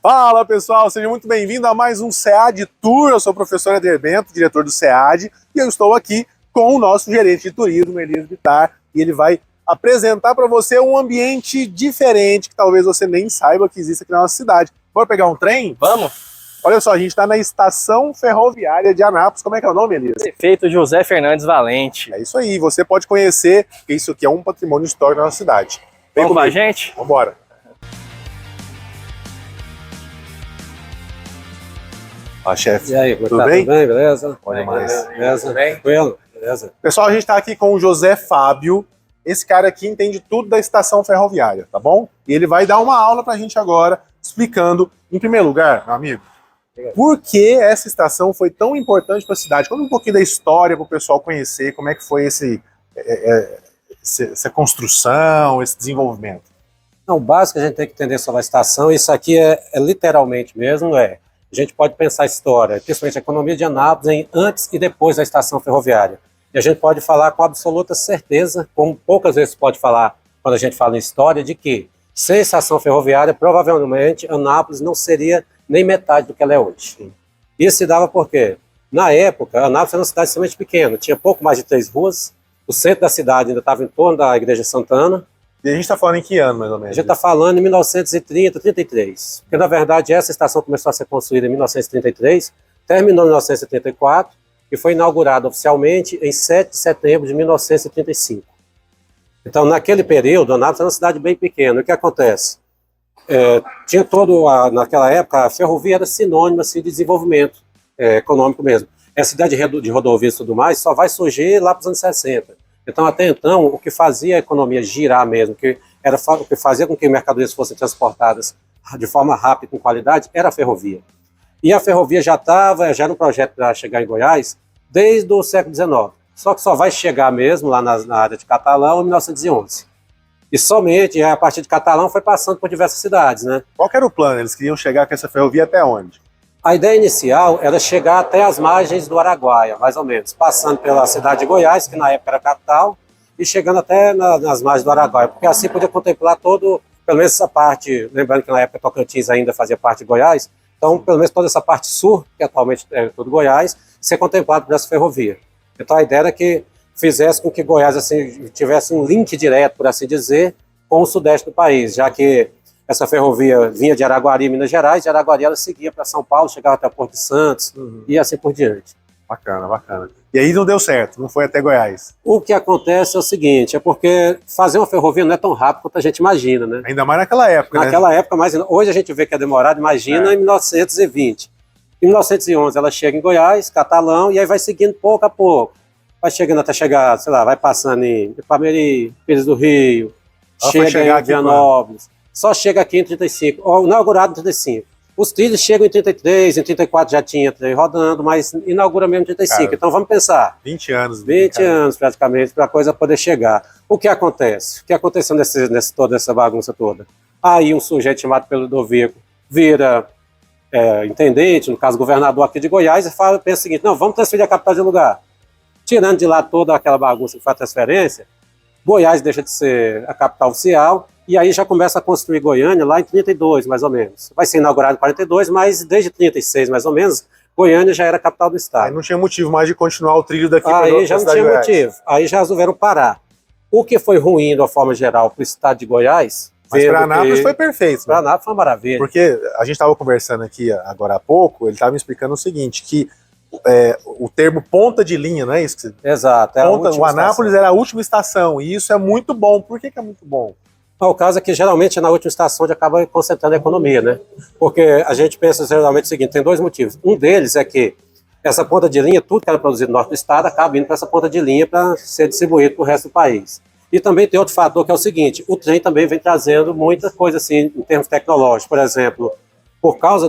Fala pessoal, seja muito bem-vindo a mais um SEAD Tour. Eu sou o professor Eder Bento, diretor do SEAD, e eu estou aqui com o nosso gerente de turismo, Elias Bittar, e ele vai apresentar para você um ambiente diferente que talvez você nem saiba que existe aqui na nossa cidade. Bora pegar um trem? Vamos? Olha só, a gente está na Estação Ferroviária de Anápolis. Como é que é o nome, Elias? Prefeito José Fernandes Valente. É isso aí, você pode conhecer, que isso aqui é um patrimônio histórico da nossa cidade. Vem Vamos com a comigo. gente? Vambora. Ó, chefe. E aí, Tudo bem? Tudo bem, beleza? Olha mais. Beleza? Tranquilo? Beleza? Pessoal, a gente está aqui com o José Fábio. Esse cara aqui entende tudo da estação ferroviária, tá bom? E ele vai dar uma aula pra gente agora, explicando, em primeiro lugar, meu amigo, por que essa estação foi tão importante para a cidade. Conta um pouquinho da história para o pessoal conhecer, como é que foi essa construção, esse desenvolvimento. Não, o básico que a gente tem que entender sobre a estação, isso aqui é literalmente mesmo, a gente pode pensar a história, principalmente a economia de Anápolis em antes e depois da estação ferroviária. E a gente pode falar com absoluta certeza, como poucas vezes pode falar quando a gente fala em história, de que sem estação ferroviária, provavelmente Anápolis não seria nem metade do que ela é hoje. Isso se dava porque, na época, Anápolis era uma cidade extremamente pequena, tinha pouco mais de 3 ruas, o centro da cidade ainda estava em torno da Igreja Santana. E a gente está falando em que ano, mais ou menos? A gente está falando em 1930, 33, porque na verdade essa estação começou a ser construída em 1933, terminou em 1974 e foi inaugurada oficialmente em 7 de setembro de 1935. Então, naquele período, Anápolis era uma cidade bem pequena. O que acontece? Tinha naquela época, a ferrovia era sinônimo assim, de desenvolvimento econômico mesmo. Essa cidade de rodovias e tudo mais só vai surgir lá para os anos 60. Então, até então, o que fazia a economia girar mesmo, o que fazia com que mercadorias fossem transportadas de forma rápida e com qualidade, era a ferrovia. E a ferrovia já era um projeto para chegar em Goiás desde o século XIX. Só que só vai chegar mesmo lá na área de Catalão em 1911. E somente a partir de Catalão foi passando por diversas cidades, né? Qual que era o plano? Eles queriam chegar com essa ferrovia até onde? A ideia inicial era chegar até as margens do Araguaia, mais ou menos, passando pela cidade de Goiás, que na época era a capital, e chegando até nas margens do Araguaia, porque assim podia contemplar pelo menos essa parte, lembrando que na época Tocantins ainda fazia parte de Goiás, então pelo menos toda essa parte sul, que atualmente é todo Goiás, ser contemplado por essa ferrovia. Então a ideia era que fizesse com que Goiás assim, tivesse um link direto, por assim dizer, com o sudeste do país, já que essa ferrovia vinha de Araguari, Minas Gerais, de Araguari ela seguia para São Paulo, chegava até Porto de Santos e assim por diante. Bacana, bacana. E aí não deu certo, não foi até Goiás. O que acontece é o seguinte, é porque fazer uma ferrovia não é tão rápido quanto a gente imagina, né? Ainda mais naquela época, Naquela época, mas hoje a gente vê que é demorado, imagina em 1920. Em 1911 ela chega em Goiás, Catalão, e aí vai seguindo pouco a pouco. Vai chegando até chegar, sei lá, vai passando em Ipameri, Pires do Rio, chega em Vianópolis. Só chega aqui em 35, ou inaugurado em 35. Os trilhos chegam em 33, em 34 já tinha trem rodando, mas inaugura mesmo em 35. Cara, então vamos pensar. 20 anos. 20 anos praticamente para a coisa poder chegar. O que acontece? O que aconteceu toda essa bagunça toda? Aí um sujeito chamado Pedro Ludovico vira intendente, no caso governador aqui de Goiás, e pensa o seguinte, não, vamos transferir a capital de lugar. Tirando de lá toda aquela bagunça que foi a transferência, Goiás deixa de ser a capital oficial, e aí já começa a construir Goiânia lá em 32, mais ou menos. Vai ser inaugurado em 42, mas desde 36, mais ou menos, Goiânia já era a capital do estado. Aí não tinha motivo mais de continuar o trilho daqui para Aí já não tinha motivo. Aí já resolveram parar. O que foi ruim, de uma forma geral, para o estado de Goiás... Mas para Anápolis foi perfeito. Para Anápolis foi uma maravilha. Porque a gente estava conversando aqui agora há pouco, ele estava me explicando o seguinte, que o termo ponta de linha, não é isso? Que você... Exato. O Anápolis era a última estação, e isso é muito bom. Por que é muito bom? O caso é que geralmente é na última estação onde acaba concentrando a economia, né? Porque a gente pensa geralmente o seguinte, tem 2 motivos. Um deles é que essa ponta de linha, tudo que era produzido no norte do estado, acaba indo para essa ponta de linha para ser distribuído para o resto do país. E também tem outro fator que é o seguinte, o trem também vem trazendo muita coisa assim em termos tecnológicos. Por exemplo, por causa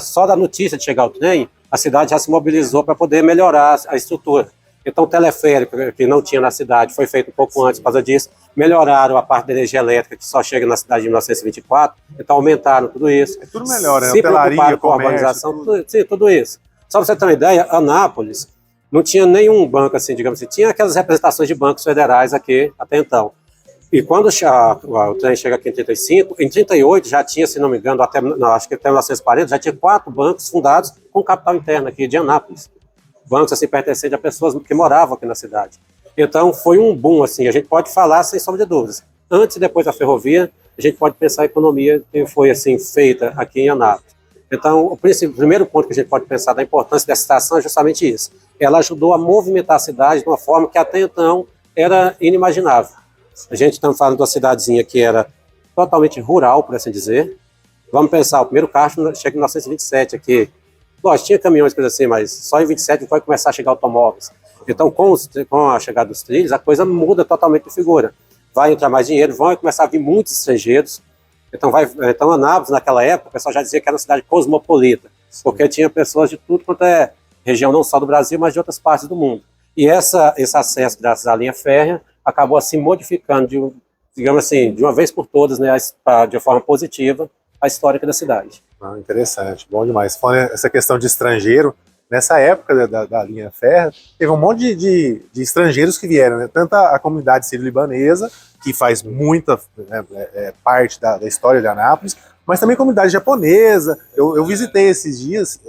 só da notícia de chegar o trem, a cidade já se mobilizou para poder melhorar a estrutura. Então o teleférico, que não tinha na cidade, foi feito um pouco antes por causa disso, melhoraram a parte da energia elétrica, que só chega na cidade em 1924, então aumentaram tudo isso. É tudo melhor, né? Se preocuparam com a urbanização, tudo isso. Só para você ter uma ideia, Anápolis não tinha nenhum banco assim, digamos assim, tinha aquelas representações de bancos federais aqui até então. E quando o trem chega aqui em 35, em 38 já tinha, se não me engano, acho que até 1940, já tinha 4 bancos fundados com capital interno aqui de Anápolis. Bancos assim pertencentes a pessoas que moravam aqui na cidade. Então foi um boom, assim, a gente pode falar sem sombra de dúvidas. Antes e depois da ferrovia, a gente pode pensar a economia que foi assim feita aqui em Anápolis. Então, o primeiro ponto que a gente pode pensar da importância dessa estação é justamente isso. Ela ajudou a movimentar a cidade de uma forma que até então era inimaginável. A gente está falando de uma cidadezinha que era totalmente rural, por assim dizer. Vamos pensar, o primeiro carro chega em 1927 aqui. Lógico, tinha caminhões, coisa assim, mas só em 27 vai começar a chegar automóveis. Então, com a chegada dos trilhos, a coisa muda totalmente de figura. Vai entrar mais dinheiro, vão começar a vir muitos estrangeiros. Então Anápolis, naquela época, o pessoal já dizia que era uma cidade cosmopolita, porque tinha pessoas de tudo quanto é região, não só do Brasil, mas de outras partes do mundo. E esse acesso, graças à linha férrea, acabou assim modificando, digamos assim, de uma vez por todas, né, de forma positiva, a história da cidade. Interessante, bom demais. Falando essa questão de estrangeiro, nessa época da linha férrea, teve um monte de estrangeiros que vieram, né? Tanto a comunidade sírio-libanesa, que faz muita, né, parte da história de Anápolis, mas também a comunidade japonesa. Eu visitei esses dias,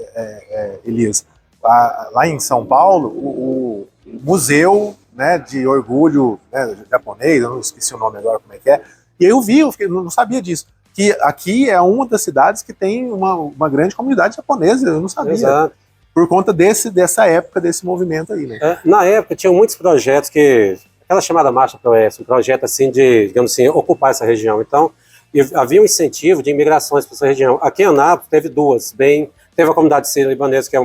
Elias, lá em São Paulo, o museu, né, de orgulho, né, japonês, eu não esqueci o nome agora como é que é, e aí eu não sabia disso, que aqui é uma das cidades que tem uma grande comunidade japonesa, eu não sabia. Exato. Por conta dessa época, desse movimento aí, né? Na época, tinham muitos projetos aquela chamada Marcha para o Oeste, um projeto assim de, digamos assim, ocupar essa região. Então, havia um incentivo de imigrações para essa região. Aqui em Anápolis teve duas, teve a comunidade sírio-libanesa, que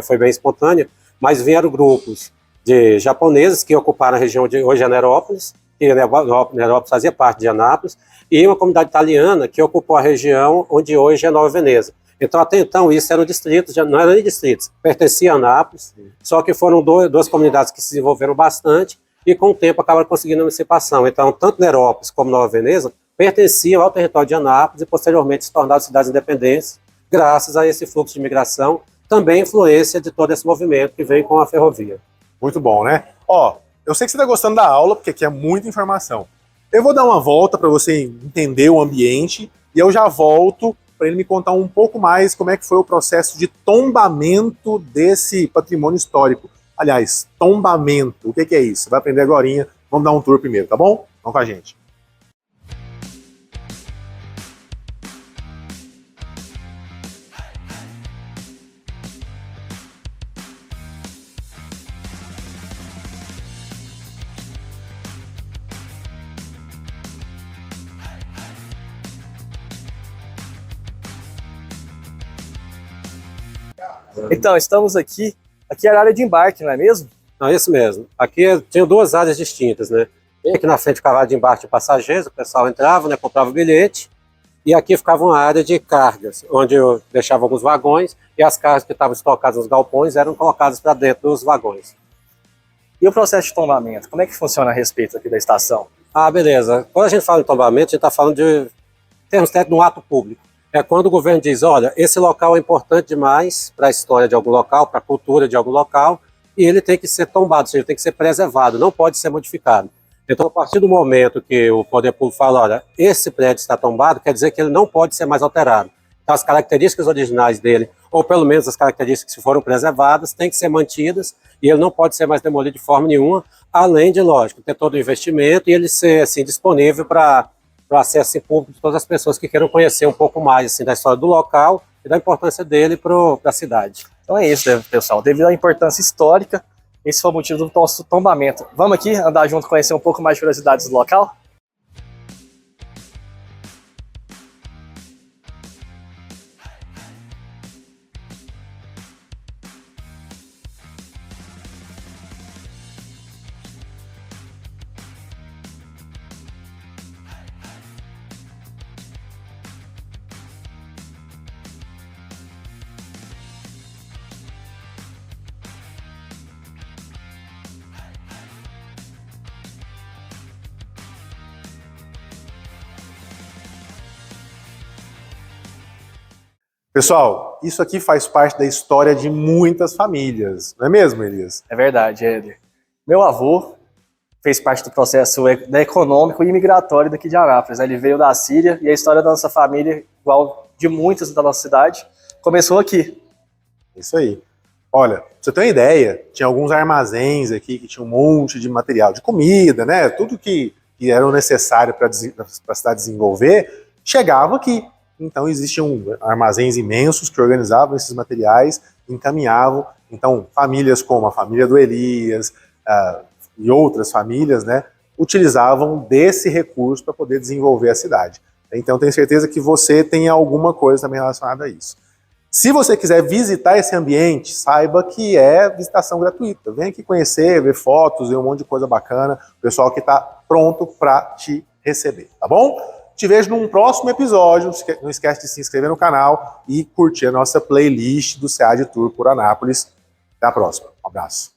foi bem espontânea, mas vieram grupos de japoneses que ocuparam a região de hoje é Nerópolis, que Nerópolis fazia parte de Anápolis, e uma comunidade italiana que ocupou a região onde hoje é Nova Veneza. Então, até então, isso eram distritos, não eram nem distritos, pertencia a Anápolis, só que foram duas comunidades que se desenvolveram bastante e, com o tempo, acabaram conseguindo a emancipação. Então, tanto Nerópolis como Nova Veneza pertenciam ao território de Anápolis e, posteriormente, se tornaram cidades independentes, graças a esse fluxo de imigração, também influência de todo esse movimento que vem com a ferrovia. Muito bom, né? Ó, eu sei que você está gostando da aula, porque aqui é muita informação. Eu vou dar uma volta para você entender o ambiente e eu já volto para ele me contar um pouco mais como é que foi o processo de tombamento desse patrimônio histórico. Aliás, tombamento, o que é isso? Você vai aprender agorinha, vamos dar um tour primeiro, tá bom? Vamos com a gente. Então, estamos aqui era a área de embarque, não é mesmo? Não, isso mesmo. Aqui tinha duas áreas distintas, né? Aqui na frente ficava a área de embarque de passageiros, o pessoal entrava, né, comprava o bilhete, e aqui ficava uma área de cargas, onde eu deixava alguns vagões, e as cargas que estavam estocadas nos galpões eram colocadas para dentro dos vagões. E o processo de tombamento, como é que funciona a respeito aqui da estação? Ah, beleza. Quando a gente fala em tombamento, a gente está falando de termos técnicos de um ato público. É quando o governo diz, olha, esse local é importante demais para a história de algum local, para a cultura de algum local, e ele tem que ser tombado, ou seja, ele tem que ser preservado, não pode ser modificado. Então, a partir do momento que o poder público fala, olha, esse prédio está tombado, quer dizer que ele não pode ser mais alterado. Então, as características originais dele, ou pelo menos as características que foram preservadas, têm que ser mantidas, e ele não pode ser mais demolido de forma nenhuma, além de, lógico, ter todo o investimento e ele ser assim, disponível para o acesso público de todas as pessoas que queiram conhecer um pouco mais assim, da história do local e da importância dele para a cidade. Então é isso, pessoal. Devido à importância histórica, esse foi o motivo do nosso tombamento. Vamos aqui andar junto, conhecer um pouco mais de curiosidades do local? Pessoal, isso aqui faz parte da história de muitas famílias, não é mesmo, Elias? É verdade, ele. Meu avô fez parte do processo econômico e migratório daqui de Anápolis, né? Ele veio da Síria e a história da nossa família, igual de muitas da nossa cidade, começou aqui. Isso aí. Olha, pra você ter uma ideia, tinha alguns armazéns aqui que tinha um monte de material, de comida, né? Tudo que era necessário para a cidade desenvolver, chegava aqui. Então existiam armazéns imensos que organizavam esses materiais, encaminhavam. Então famílias como a família do Elias e outras famílias, né, utilizavam desse recurso para poder desenvolver a cidade. Então tenho certeza que você tem alguma coisa também relacionada a isso. Se você quiser visitar esse ambiente, saiba que é visitação gratuita. Vem aqui conhecer, ver fotos, ver um monte de coisa bacana. O pessoal que está pronto para te receber, tá bom? Te vejo num próximo episódio. Não esquece de se inscrever no canal e curtir a nossa playlist do SEAD Tour por Anápolis. Até a próxima. Um abraço.